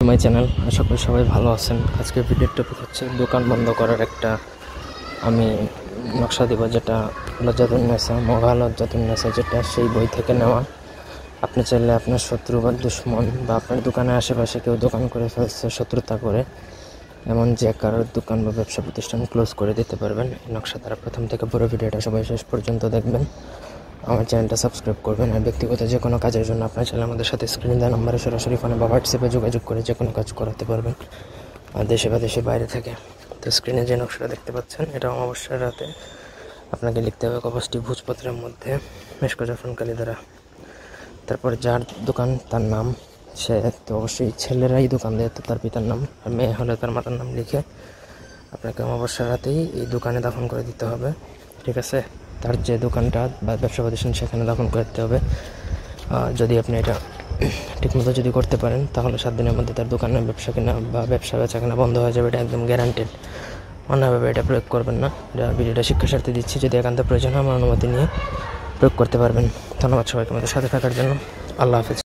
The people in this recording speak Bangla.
My channel. আশা করি সবাই ভালো আছেন। আজকের ভিডিওর টপিক হচ্ছে দোকান বন্ধ করার একটা আমি নকশা দেব, যেটা লজ্জাতুন্নেসা মঘা লজ্জাতুন্নেসা, যেটা সেই বই থেকে নেওয়া। আপনি চাইলে আপনার শত্রু বা দুশ্মন বা আপনার দোকানের আশেপাশে কেউ দোকান করে ফেলছে শত্রুতা করে, এমন যে কারোর দোকান বা ব্যবসা প্রতিষ্ঠান ক্লোজ করে দিতে পারবেন এই নকশা দ্বারা। প্রথম থেকে পুরো ভিডিওটা সবাই শেষ পর্যন্ত দেখবেন, আমার চ্যানেলটা সাবস্ক্রাইব করবেন। আর ব্যক্তিগত যে কোনো কাজের জন্য আপনার চাইলে আমাদের সাথে স্ক্রিন দেওয়া নম্বরে সরাসরি ফোনে বা হোয়াটসঅ্যাপে যোগাযোগ করে যে কোনো কাজ করাতে পারবেন, আর দেশে বা দেশের বাইরে থেকে। তো স্ক্রিনে যে নকশাটা দেখতে পাচ্ছেন, এটা অমাবস্যার রাতে আপনাকে লিখতে হবে কবচটি ভোজপত্রের মধ্যে মেশক জাফরান কালি দ্বারা। তারপর যার দোকান তার নাম, সে তো অবশ্যই ছেলেরাই দোকান দেয়, তো তার পিতার নাম, আর মেয়ে হলে তার মাতার নাম লিখে আপনাকে অমাবস্যার রাতেই এই দোকানে দাফন করে দিতে হবে। ঠিক আছে? তার যে দোকানটা বা ব্যবসা প্রতিষ্ঠান সেখানে দাফন করে দিতে হবে। যদি আপনি এটা ঠিকমতো যদি করতে পারেন, তাহলে 7 দিনের মধ্যে তার দোকানের ব্যবসা কেনা বা ব্যবসা বেচা কেনা বন্ধ হয়ে যাবে। এটা একদম গ্যারান্টেড। অন্যভাবে এটা প্রয়োগ করবেন না। এটা ভিডিওটা শিক্ষার স্বার্থে দিচ্ছি, যদি একান্ত প্রয়োজন হয় আমার অনুমতি নিয়ে প্রয়োগ করতে পারবেন। ধন্যবাদ সবাইকে আমাদের সাথে থাকার জন্য। আল্লাহ হাফেজ।